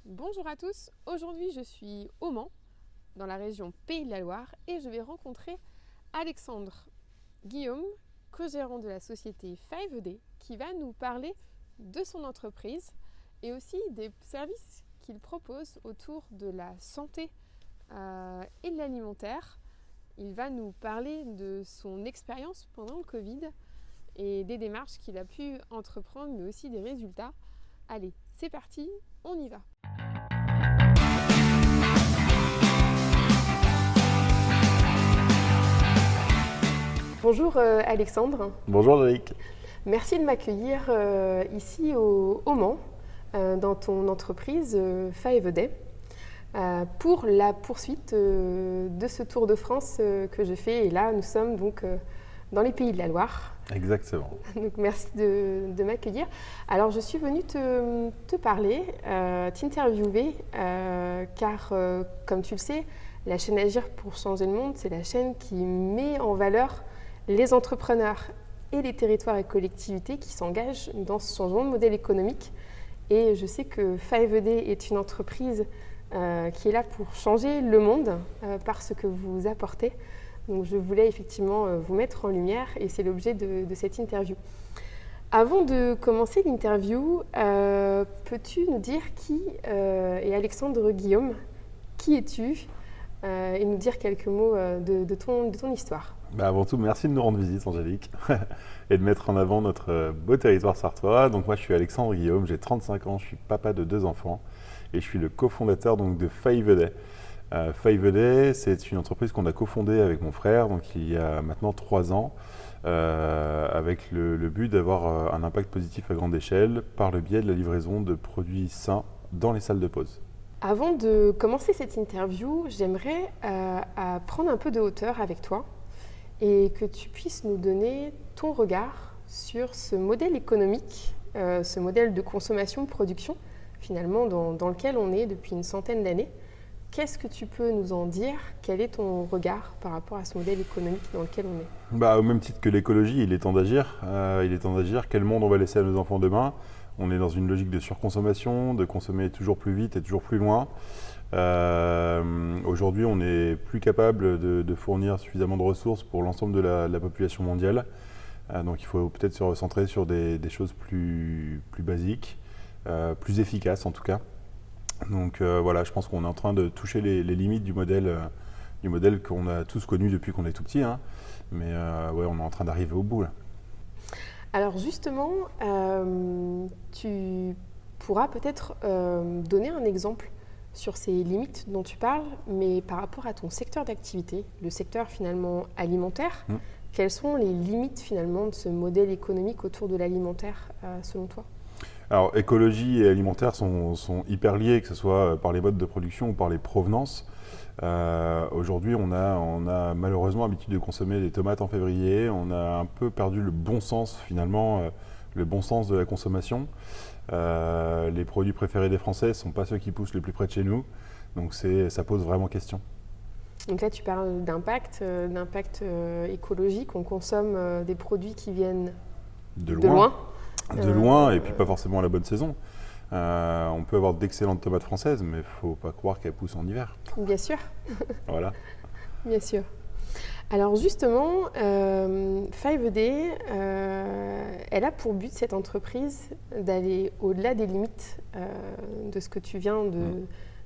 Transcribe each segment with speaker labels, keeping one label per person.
Speaker 1: Bonjour à tous, aujourd'hui je suis au Mans, dans la région Pays de la Loire, et je vais rencontrer Alexandre Guillaume, co-gérant de la société 5D, qui va nous parler de son entreprise et aussi des services qu'il propose autour de la santé et de l'alimentaire. Il va nous parler de son expérience pendant le Covid et des démarches qu'il a pu entreprendre, mais aussi des résultats. Allez, c'est parti, on y va. Bonjour Alexandre.
Speaker 2: Bonjour Loïc.
Speaker 1: Merci de m'accueillir ici au Mans, dans ton entreprise 5D, pour la poursuite de ce Tour de France que je fais. Et là, nous sommes donc dans les Pays de la Loire.
Speaker 2: Exactement.
Speaker 1: Donc merci de m'accueillir. Alors je suis venue te parler, t'interviewer, car comme tu le sais, la chaîne Agir pour changer le monde, c'est la chaîne qui met en valeur les entrepreneurs et les territoires et collectivités qui s'engagent dans ce changement de modèle économique. Et je sais que 5D est une entreprise qui est là pour changer le monde par ce que vous apportez. Donc je voulais effectivement vous mettre en lumière et c'est l'objet de cette interview. Avant de commencer l'interview, peux-tu nous dire qui est Alexandre Guillaume? Qui es-tu? Et nous dire quelques mots de ton histoire.
Speaker 2: Avant tout, merci de nous rendre visite, Angélique, et de mettre en avant notre beau territoire sarthois. Donc moi, je suis Alexandre Guillaume, j'ai 35 ans, je suis papa de 2 enfants et je suis le cofondateur donc, de 5D. 5D, c'est une entreprise qu'on a cofondée avec mon frère, donc il y a maintenant 3 ans, avec le but d'avoir un impact positif à grande échelle par le biais de la livraison de produits sains dans les salles de pause.
Speaker 1: Avant de commencer cette interview, j'aimerais prendre un peu de hauteur avec toi et que tu puisses nous donner ton regard sur ce modèle économique, ce modèle de consommation-production, finalement, dans lequel on est depuis une centaine d'années. Qu'est-ce que tu peux nous en dire? Quel est ton regard par rapport à ce modèle économique dans lequel on est?
Speaker 2: Au même titre que l'écologie, il est temps d'agir. Il est temps d'agir. Quel monde on va laisser à nos enfants demain? On est dans une logique de surconsommation, de consommer toujours plus vite et toujours plus loin. Aujourd'hui, on n'est plus capable de fournir suffisamment de ressources pour l'ensemble de la population mondiale. Donc il faut peut-être se recentrer sur des choses plus basiques, plus efficaces en tout cas. Donc voilà, je pense qu'on est en train de toucher les limites du modèle qu'on a tous connu depuis qu'on est tout petit. Hein. Mais ouais, on est en train d'arriver au bout là.
Speaker 1: Alors justement, tu pourras peut-être donner un exemple sur ces limites dont tu parles, mais par rapport à ton secteur d'activité, le secteur finalement alimentaire, quelles sont les limites finalement de ce modèle économique autour de l'alimentaire selon toi?
Speaker 2: Alors écologie et alimentaire sont hyper liés, que ce soit par les modes de production ou par les provenances. Aujourd'hui, on a malheureusement l'habitude de consommer des tomates en février. On a un peu perdu le bon sens finalement, le bon sens de la consommation. Les produits préférés des Français ne sont pas ceux qui poussent le plus près de chez nous. Donc ça pose vraiment question.
Speaker 1: Donc là, tu parles d'impact écologique. On consomme des produits qui viennent de loin.
Speaker 2: De loin, et puis pas forcément à la bonne saison. On peut avoir d'excellentes tomates françaises, mais il ne faut pas croire qu'elles poussent en hiver.
Speaker 1: Bien sûr.
Speaker 2: Voilà.
Speaker 1: Bien sûr. Alors justement, 5D, elle a pour but, cette entreprise, d'aller au-delà des limites de ce que tu viens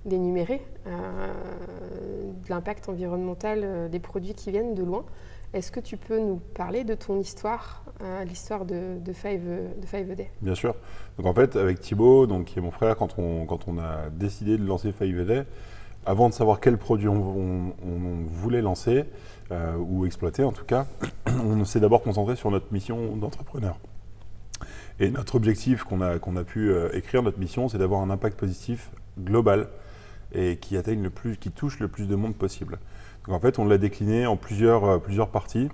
Speaker 1: d'énumérer, de l'impact environnemental des produits qui viennent de loin. Est-ce que tu peux nous parler de ton histoire, l'histoire de 5D?
Speaker 2: Bien sûr. Donc en fait, avec Thibaut, qui est mon frère, quand on a décidé de lancer 5D, avant de savoir quel produit on voulait lancer, ou exploiter en tout cas, on s'est d'abord concentré sur notre mission d'entrepreneur. Et notre objectif qu'on a pu écrire, notre mission, c'est d'avoir un impact positif global et qui touche le plus de monde possible. Donc en fait, on l'a décliné en plusieurs parties.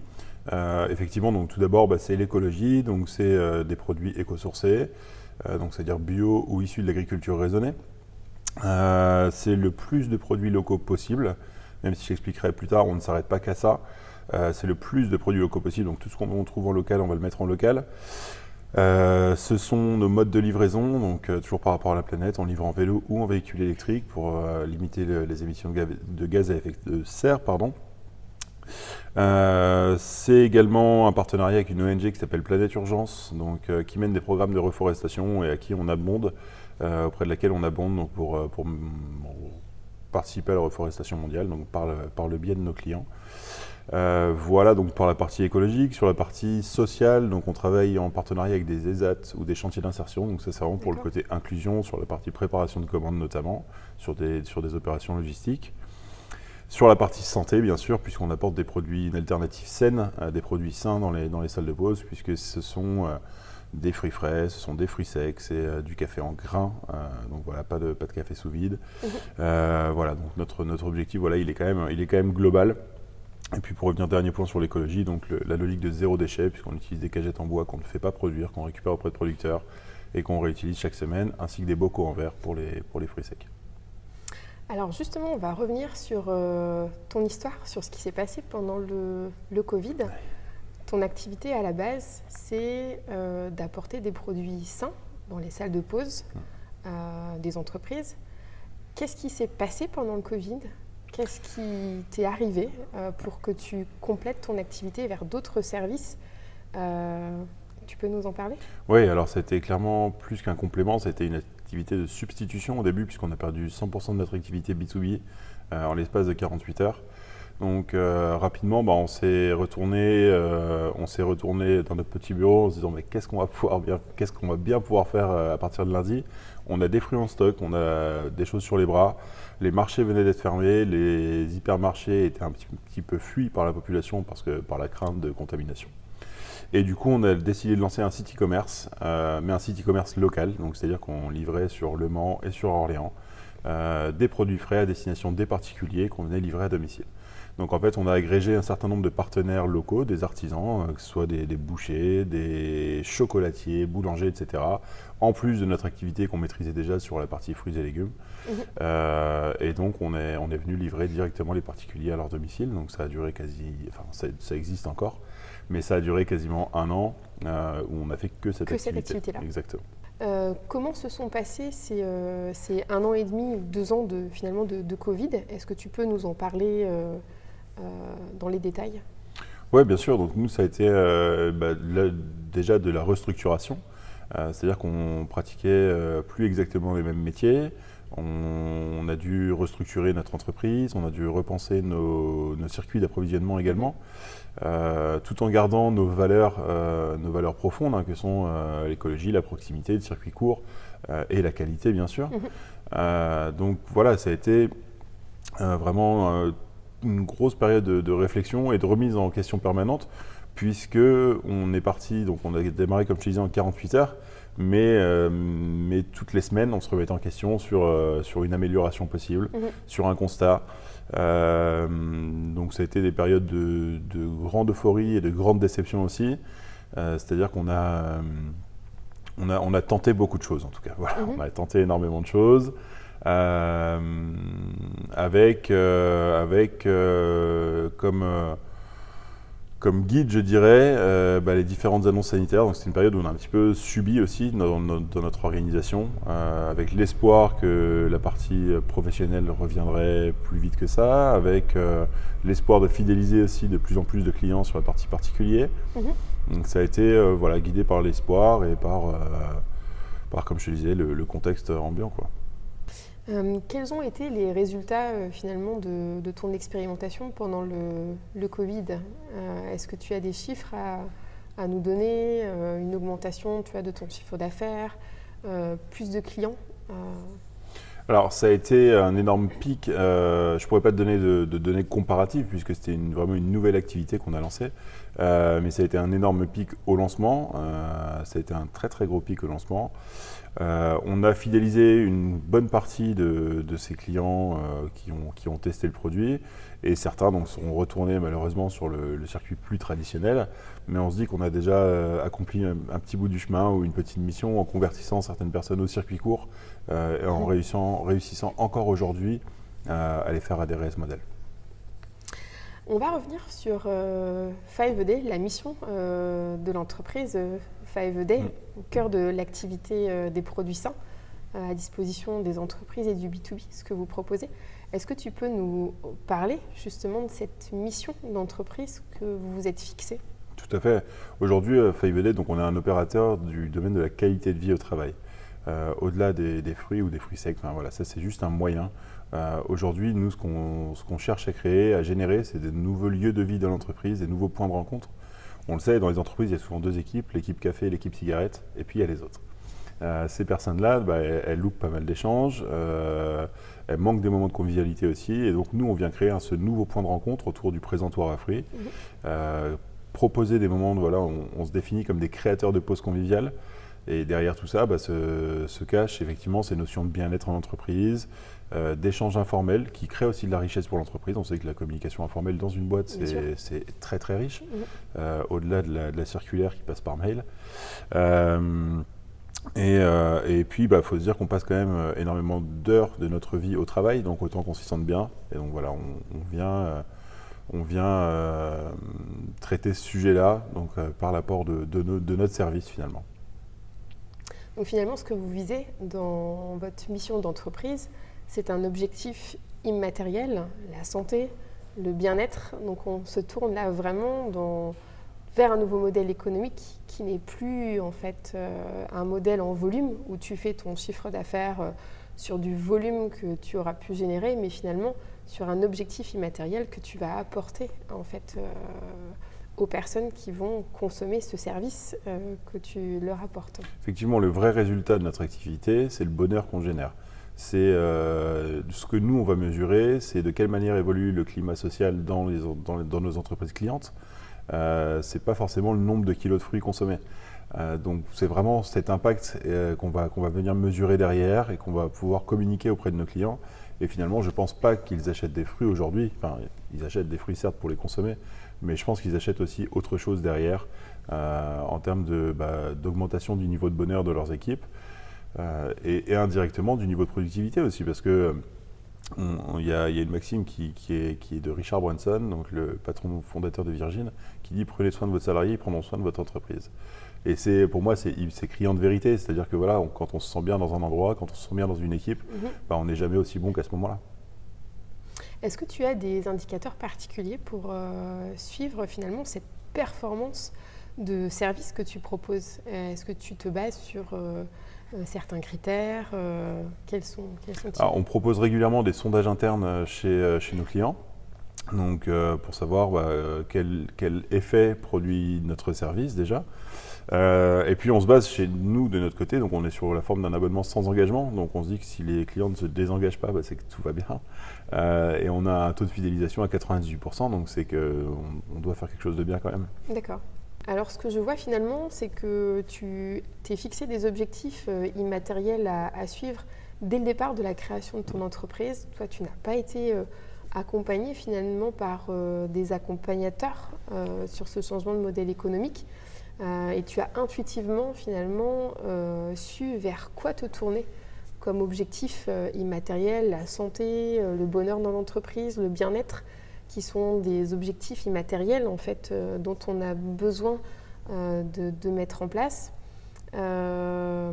Speaker 2: Effectivement, donc tout d'abord, c'est l'écologie, donc c'est des produits éco-sourcés, donc c'est-à-dire bio ou issus de l'agriculture raisonnée. C'est le plus de produits locaux possible, même si j'expliquerai plus tard, on ne s'arrête pas qu'à ça. C'est le plus de produits locaux possible, donc tout ce qu'on trouve en local, on va le mettre en local. Ce sont nos modes de livraison, donc toujours par rapport à la planète, on livre en vélo ou en véhicule électrique pour limiter les émissions de gaz à effet de serre. Pardon. C'est également un partenariat avec une ONG qui s'appelle Planète Urgence, donc, qui mène des programmes de reforestation et à qui on abonde, auprès de laquelle on abonde donc, pour participer à la reforestation mondiale, donc par le biais de nos clients. Voilà donc pour la partie écologique. Sur la partie sociale, donc on travaille en partenariat avec des ESAT ou des chantiers d'insertion, donc ça c'est vraiment pour le côté inclusion, sur la partie préparation de commandes notamment, sur des opérations logistiques. Sur la partie santé, bien sûr, puisqu'on apporte des produits, une alternative saine, des produits sains dans les salles de pause, puisque ce sont des fruits frais, ce sont des fruits secs, c'est du café en grains, donc voilà, pas de café sous vide. Voilà, donc notre objectif, voilà, il est quand même global. Et puis pour revenir dernier point sur l'écologie, donc la logique de zéro déchet, puisqu'on utilise des cagettes en bois qu'on ne fait pas produire, qu'on récupère auprès de producteurs et qu'on réutilise chaque semaine, ainsi que des bocaux en verre pour les fruits secs.
Speaker 1: Alors justement, on va revenir sur ton histoire, sur ce qui s'est passé pendant le Covid. Ton activité à la base, c'est d'apporter des produits sains dans les salles de pause des entreprises. Qu'est-ce qui s'est passé pendant le Covid ? Qu'est-ce qui t'est arrivé pour que tu complètes ton activité vers d'autres services ? Tu peux nous en parler ?
Speaker 2: Oui, alors ça a été clairement plus qu'un complément, ça a été une activité de substitution au début, puisqu'on a perdu 100% de notre activité B2B en l'espace de 48 heures. Donc rapidement, on s'est retourné dans notre petit bureau en se disant mais qu'est-ce qu'on va bien pouvoir faire à partir de lundi. On a des fruits en stock, on a des choses sur les bras. Les marchés venaient d'être fermés, les hypermarchés étaient un petit peu fuis par la population par la crainte de contamination. Et du coup, on a décidé de lancer un site e-commerce, mais un site e-commerce local, donc c'est-à-dire qu'on livrait sur Le Mans et sur Orléans des produits frais à destination des particuliers qu'on venait livrer à domicile. Donc en fait, on a agrégé un certain nombre de partenaires locaux, des artisans, que ce soit des bouchers, des chocolatiers, boulangers, etc. En plus de notre activité qu'on maîtrisait déjà sur la partie fruits et légumes. Et donc on est venu livrer directement les particuliers à leur domicile. Donc ça a duré ça existe encore, mais ça a duré quasiment 1 an où on n'a fait que cette activité-là. Exactement.
Speaker 1: Comment se sont passés ces 1 an et demi ou 2 ans de Covid ? Est-ce que tu peux nous en parler dans les détails ?
Speaker 2: Oui, bien sûr. Donc nous, ça a été déjà de la restructuration. C'est-à-dire qu'on pratiquait plus exactement les mêmes métiers. On a dû restructurer notre entreprise, on a dû repenser nos circuits d'approvisionnement également, tout en gardant nos valeurs profondes, que sont l'écologie, la proximité, le circuit court et la qualité, bien sûr. Donc voilà, ça a été vraiment une grosse période de réflexion et de remise en question permanente, puisque on est parti, donc on a démarré comme je te disais en 48 heures, mais toutes les semaines on se remettait en question sur une amélioration possible, sur un constat. Donc ça a été des périodes de grande euphorie et de grande déception aussi, c'est-à-dire qu'on a tenté beaucoup de choses en tout cas. Voilà, on a tenté énormément de choses. Avec comme guide, je dirais, les différentes annonces sanitaires. Donc c'est une période où on a un petit peu subi aussi dans notre organisation, avec l'espoir que la partie professionnelle reviendrait plus vite que ça, avec l'espoir de fidéliser aussi de plus en plus de clients sur la partie particulier. Donc ça a été guidé par l'espoir et par comme je te disais, le contexte ambiant, quoi.
Speaker 1: Quels ont été les résultats finalement de ton expérimentation pendant le Covid ? Est-ce que tu as des chiffres à nous donner, une augmentation de ton chiffre d'affaires, plus de clients ?
Speaker 2: Alors ça a été un énorme pic, je ne pourrais pas te donner de données comparatives puisque c'était vraiment une nouvelle activité qu'on a lancée, mais ça a été un énorme pic au lancement, ça a été un très très gros pic au lancement. On a fidélisé une bonne partie de ces clients qui ont testé le produit et certains donc, seront retournés malheureusement sur le circuit plus traditionnel, mais on se dit qu'on a déjà accompli un petit bout du chemin ou une petite mission en convertissant certaines personnes au circuit court et en réussissant encore aujourd'hui à les faire adhérer à ce modèle.
Speaker 1: On va revenir sur 5day, la mission de l'entreprise 5day. au cœur de l'activité des produits sains à disposition des entreprises et du B2B, ce que vous proposez. Est-ce que tu peux nous parler justement de cette mission d'entreprise que vous vous êtes fixée?
Speaker 2: Tout à fait. Aujourd'hui, Five-A-Day, donc on est un opérateur du domaine de la qualité de vie au travail. Au-delà des fruits ou des fruits secs, enfin, voilà, ça c'est juste un moyen. Aujourd'hui, nous, ce qu'on cherche à créer, à générer, c'est des nouveaux lieux de vie dans l'entreprise, des nouveaux points de rencontre. On le sait, dans les entreprises, il y a souvent deux équipes, l'équipe café et l'équipe cigarette, et puis il y a les autres. Ces personnes-là, elles loupent pas mal d'échanges, elles manquent des moments de convivialité aussi, et donc nous, on vient créer ce nouveau point de rencontre autour du présentoir à fruits, proposer des moments, voilà, on se définit comme des créateurs de pauses conviviales, et derrière tout ça, se cachent effectivement ces notions de bien-être en entreprise, d'échanges informels qui créent aussi de la richesse pour l'entreprise. On sait que la communication informelle dans une boîte, c'est très très riche, au-delà de la circulaire qui passe par mail. Et puis, faut se dire qu'on passe quand même énormément d'heures de notre vie au travail, donc autant qu'on s'y sente bien. Et donc voilà, on vient traiter ce sujet-là donc, par l'apport de notre service finalement.
Speaker 1: Donc finalement, ce que vous visez dans votre mission d'entreprise, c'est un objectif immatériel, la santé, le bien-être. Donc on se tourne là vraiment vers un nouveau modèle économique qui n'est plus en fait un modèle en volume où tu fais ton chiffre d'affaires sur du volume que tu auras pu générer, mais finalement sur un objectif immatériel que tu vas apporter en fait aux personnes qui vont consommer ce service que tu leur apportes.
Speaker 2: Effectivement, le vrai résultat de notre activité, c'est le bonheur qu'on génère. C'est ce que nous, on va mesurer, c'est de quelle manière évolue le climat social dans nos entreprises clientes. C'est pas forcément le nombre de kilos de fruits consommés. Donc c'est vraiment cet impact qu'on va venir mesurer derrière et qu'on va pouvoir communiquer auprès de nos clients. Et finalement, je ne pense pas qu'ils achètent des fruits aujourd'hui. Enfin, ils achètent des fruits certes pour les consommer, mais je pense qu'ils achètent aussi autre chose derrière en termes d'augmentation du niveau de bonheur de leurs équipes et indirectement du niveau de productivité aussi, parce que il y a une maxime qui est de Richard Branson, donc le patron fondateur de Virgin, qui dit « Prenez soin de votre salarié, ils prendront soin de votre entreprise ». Et pour moi, c'est criant de vérité. C'est-à-dire que voilà, quand on se sent bien dans un endroit, quand on se sent bien dans une équipe, on n'est jamais aussi bon qu'à ce moment-là.
Speaker 1: Est-ce que tu as des indicateurs particuliers pour suivre finalement cette performance de service que tu proposes? Est-ce que tu te bases sur certains critères? Quels sont-ils?
Speaker 2: Alors, on propose régulièrement des sondages internes chez nos clients. Donc, pour savoir quel effet produit notre service déjà. Et puis on se base chez nous de notre côté, donc on est sur la forme d'un abonnement sans engagement, donc on se dit que si les clients ne se désengagent pas, c'est que tout va bien. Et on a un taux de fidélisation à 98%, donc c'est qu'on doit faire quelque chose de bien quand même.
Speaker 1: D'accord. Alors ce que je vois finalement, c'est que tu t'es fixé des objectifs immatériels à suivre dès le départ de la création de ton entreprise. Toi, tu n'as pas été accompagné finalement par des accompagnateurs sur ce changement de modèle économique. Et tu as intuitivement finalement su vers quoi te tourner comme objectif immatériel, la santé, le bonheur dans l'entreprise, le bien-être, qui sont des objectifs immatériels en fait dont on a besoin de mettre en place. Ça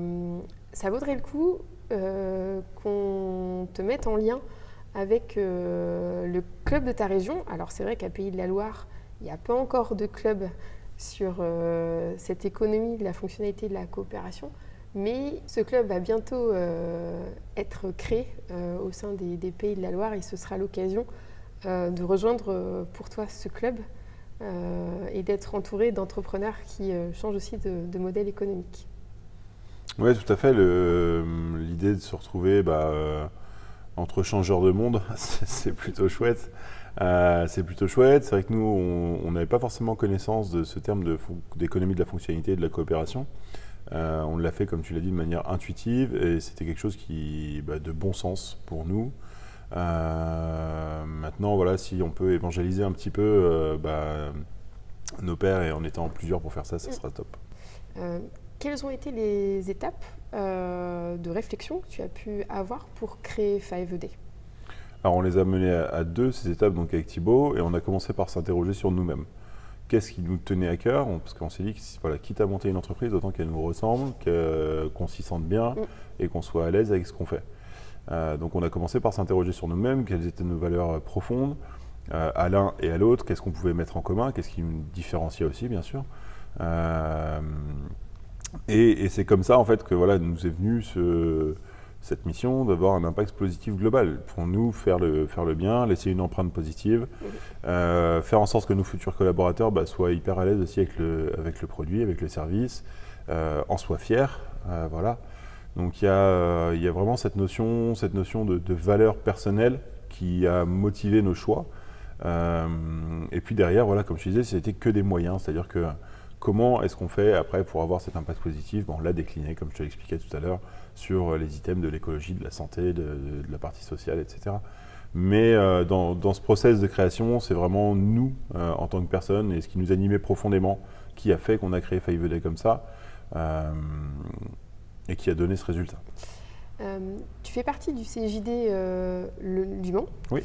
Speaker 1: vaudrait le coup qu'on te mette en lien avec le club de ta région. Alors c'est vrai qu'à Pays de la Loire, il n'y a pas encore de club sur cette économie de la fonctionnalité de la coopération, mais ce club va bientôt être créé au sein des Pays de la Loire et ce sera l'occasion de rejoindre pour toi ce club et d'être entouré d'entrepreneurs qui changent aussi de modèle économique.
Speaker 2: Oui, tout à fait. L'idée de se retrouver entre changeurs de monde, c'est plutôt chouette. C'est vrai que nous, on n'avait pas forcément connaissance de ce terme d'économie de la fonctionnalité et de la coopération. On l'a fait, comme tu l'as dit, de manière intuitive et c'était quelque chose de bon sens pour nous. Maintenant, voilà, si on peut évangéliser un petit peu nos pairs et en étant plusieurs pour faire ça, ça sera top.
Speaker 1: Quelles ont été les étapes de réflexion que tu as pu avoir pour créer Five-A-Day? Alors
Speaker 2: on les a menées à deux, ces étapes, donc avec Thibaut, et on a commencé par s'interroger sur nous-mêmes. qu'est-ce qui nous tenait à cœur, parce qu'on s'est dit que voilà, quitte à monter une entreprise, autant qu'elle nous ressemble, qu'on s'y sente bien et qu'on soit à l'aise avec ce qu'on fait. Donc on a commencé par s'interroger sur nous-mêmes, quelles étaient nos valeurs profondes, à l'un et à l'autre, qu'est-ce qu'on pouvait mettre en commun, qu'est-ce qui nous différenciait aussi, bien sûr. Et c'est comme ça en fait que voilà, nous est venue cette mission d'avoir un impact positif global. Pour nous, faire le bien, laisser une empreinte positive, faire en sorte que nos futurs collaborateurs soient hyper à l'aise aussi avec le produit, avec le service, en soient fiers. Voilà. Donc il y a vraiment cette notion de valeur personnelle qui a motivé nos choix. Et puis derrière, voilà, comme je disais, c'était que des moyens, c'est-à-dire que comment est-ce qu'on fait après pour avoir cet impact positif? On l'a décliné, comme je te l'expliquais tout à l'heure, sur les items de l'écologie, de la santé, de la partie sociale, etc. Mais dans ce process de création, c'est vraiment nous, en tant que personne, et ce qui nous animait profondément, qui a fait qu'on a créé 5A comme ça, et qui a donné ce résultat.
Speaker 1: Tu fais partie du CJD du Mans.
Speaker 2: Oui.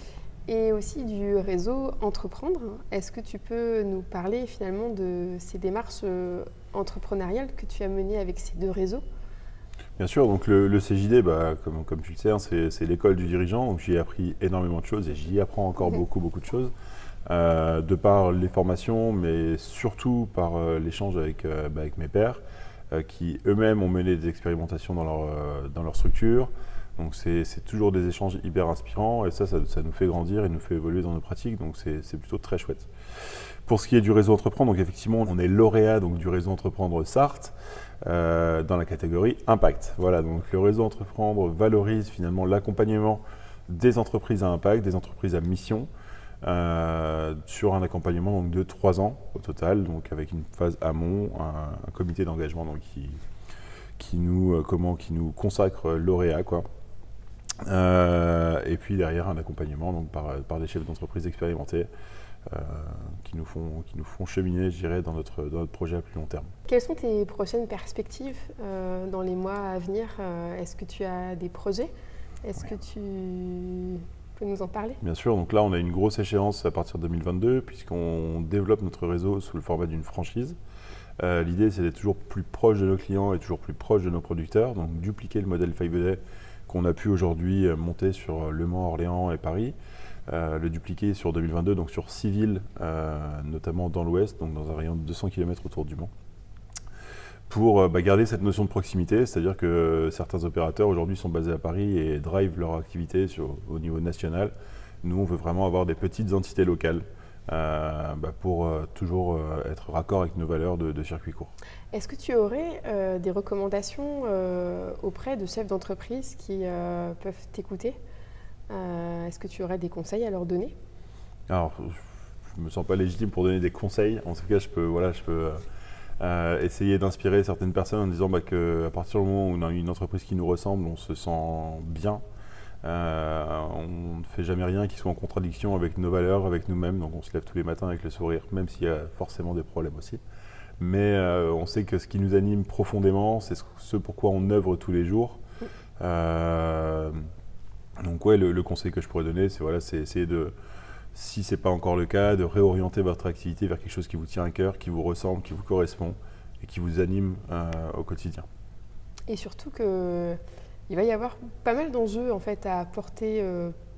Speaker 1: Et aussi du réseau Entreprendre. Est-ce que tu peux nous parler finalement de ces démarches entrepreneuriales que tu as menées avec ces deux réseaux?
Speaker 2: Bien sûr, donc le CJD, comme tu le sais, c'est l'école du dirigeant, donc j'y ai appris énormément de choses et j'y apprends encore beaucoup de choses, de par les formations, mais surtout par l'échange avec mes pairs, qui eux-mêmes ont mené des expérimentations dans leur structure. Donc c'est toujours des échanges hyper inspirants et ça nous fait grandir et nous fait évoluer dans nos pratiques, donc c'est plutôt très chouette. Pour ce qui est du réseau Entreprendre, donc effectivement on est lauréat donc, du réseau Entreprendre Sarthe dans la catégorie Impact. Voilà, donc le réseau Entreprendre valorise finalement l'accompagnement des entreprises à impact, des entreprises à mission, sur un accompagnement donc, de 3 ans au total, donc avec une phase amont, un comité d'engagement donc, qui nous consacre lauréat, quoi. Et puis derrière un accompagnement donc par des chefs d'entreprise expérimentés qui nous font cheminer, je dirais, dans notre projet à plus long terme.
Speaker 1: Quelles sont tes prochaines perspectives dans les mois à venir? Est-ce que tu as des projets? Est-ce que tu peux nous en parler?
Speaker 2: Bien sûr, donc là on a une grosse échéance à partir de 2022 puisqu'on développe notre réseau sous le format d'une franchise. L'idée c'est d'être toujours plus proche de nos clients et toujours plus proche de nos producteurs, donc dupliquer le modèle 5A qu'on a pu aujourd'hui monter sur Le Mans, Orléans et Paris, le dupliquer sur 2022, donc sur 6 villes, notamment dans l'Ouest, donc dans un rayon de 200 km autour du Mans, pour garder cette notion de proximité, c'est-à-dire que certains opérateurs aujourd'hui sont basés à Paris et drivent leur activité au niveau national. Nous, on veut vraiment avoir des petites entités locales pour toujours être raccord avec nos valeurs de circuit court.
Speaker 1: Est-ce que tu aurais des recommandations auprès de chefs d'entreprise qui peuvent t'écouter? Est-ce que tu aurais des conseils à leur donner?
Speaker 2: Alors, je ne me sens pas légitime pour donner des conseils. En tout cas, je peux essayer d'inspirer certaines personnes en disant qu'à partir du moment où on a une entreprise qui nous ressemble, on se sent bien. On ne fait jamais rien qui soit en contradiction avec nos valeurs, avec nous-mêmes. Donc on se lève tous les matins avec le sourire, même s'il y a forcément des problèmes aussi. Mais on sait que ce qui nous anime profondément, c'est ce pourquoi on œuvre tous les jours. Donc ouais, le conseil que je pourrais donner, c'est essayer de, si ce n'est pas encore le cas, de réorienter votre activité vers quelque chose qui vous tient à cœur, qui vous ressemble, qui vous correspond et qui vous anime au quotidien.
Speaker 1: Et surtout qu'il va y avoir pas mal d'enjeux en fait, à apporter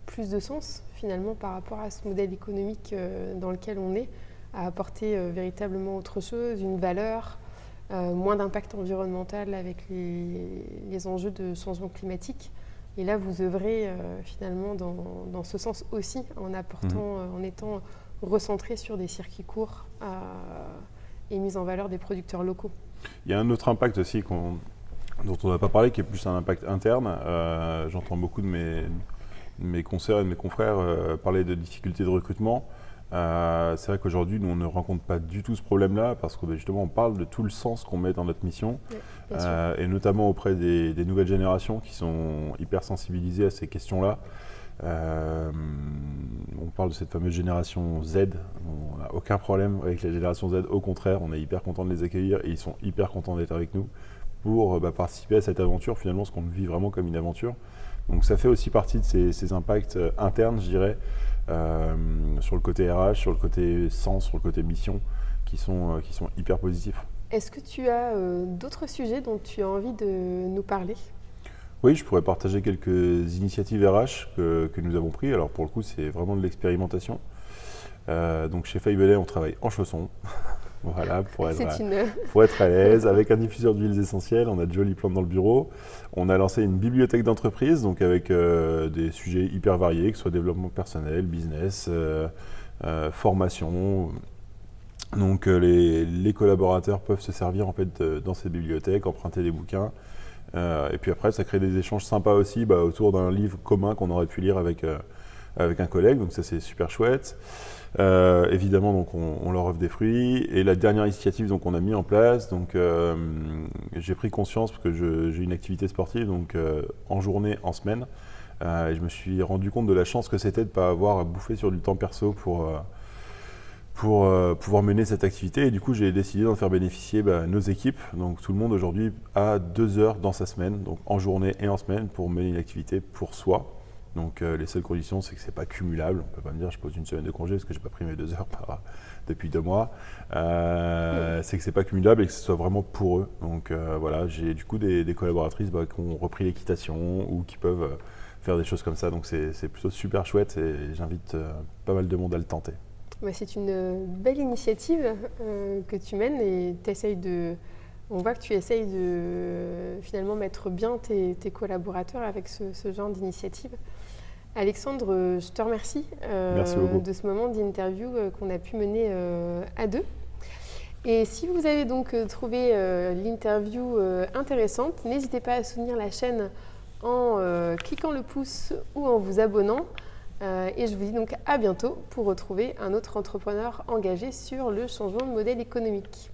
Speaker 1: plus de sens finalement par rapport à ce modèle économique dans lequel on est, à apporter véritablement autre chose, une valeur, moins d'impact environnemental avec les enjeux de changement climatique. Et là, vous œuvrez finalement dans ce sens aussi, en apportant, en étant recentré sur des circuits courts et mise en valeur des producteurs locaux.
Speaker 2: Il y a un autre impact aussi dont on n'a pas parlé, qui est plus un impact interne. J'entends beaucoup de mes consoeurs et de mes confrères parler de difficultés de recrutement. C'est vrai qu'aujourd'hui, nous, on ne rencontre pas du tout ce problème-là parce que justement, on parle de tout le sens qu'on met dans notre mission, et notamment auprès des nouvelles générations qui sont hyper sensibilisées à ces questions-là. On parle de cette fameuse génération Z. On n'a aucun problème avec la génération Z. Au contraire, on est hyper content de les accueillir et ils sont hyper contents d'être avec nous pour participer à cette aventure, finalement, ce qu'on vit vraiment comme une aventure. Donc ça fait aussi partie de ces impacts internes, je dirais, sur le côté RH, sur le côté sens, sur le côté mission, qui sont hyper positifs.
Speaker 1: Est-ce que tu as d'autres sujets dont tu as envie de nous parler?
Speaker 2: Oui, je pourrais partager quelques initiatives RH que nous avons prises. Alors pour le coup, c'est vraiment de l'expérimentation. Donc chez Faiveley, on travaille en chaussons. Voilà, pour être à l'aise, avec un diffuseur d'huiles essentielles. On a de jolies plantes dans le bureau. On a lancé une bibliothèque d'entreprise, donc avec des sujets hyper variés, que ce soit développement personnel, business, formation. Donc les collaborateurs peuvent se servir en fait dans ces bibliothèques, emprunter des bouquins. Et puis après, ça crée des échanges sympas aussi autour d'un livre commun qu'on aurait pu lire avec un collègue. Donc ça, c'est super chouette. Évidemment, donc on leur offre des fruits. Et la dernière initiative qu'on a mis en place, donc j'ai pris conscience parce que j'ai une activité sportive, donc en journée, en semaine. Et je me suis rendu compte de la chance que c'était de ne pas avoir à bouffer sur du temps perso pour pouvoir mener cette activité. Et du coup, j'ai décidé d'en faire bénéficier nos équipes. Donc tout le monde aujourd'hui a 2 heures dans sa semaine, donc en journée et en semaine, pour mener une activité pour soi. Donc les seules conditions, c'est que c'est pas cumulable. On peut pas me dire je pose une semaine de congé parce que j'ai pas pris mes 2 heures depuis 2 mois. C'est que c'est pas cumulable et que ce soit vraiment pour eux. Donc voilà, j'ai du coup des collaboratrices qui ont repris l'équitation ou qui peuvent faire des choses comme ça. Donc c'est plutôt super chouette et j'invite pas mal de monde à le tenter.
Speaker 1: C'est une belle initiative que tu mènes et on voit que tu essayes de finalement mettre bien tes collaborateurs avec ce genre d'initiative. Alexandre, je te remercie de ce moment d'interview qu'on a pu mener à deux. Et si vous avez donc trouvé l'interview intéressante, n'hésitez pas à soutenir la chaîne en cliquant le pouce ou en vous abonnant. Et je vous dis donc à bientôt pour retrouver un autre entrepreneur engagé sur le changement de modèle économique.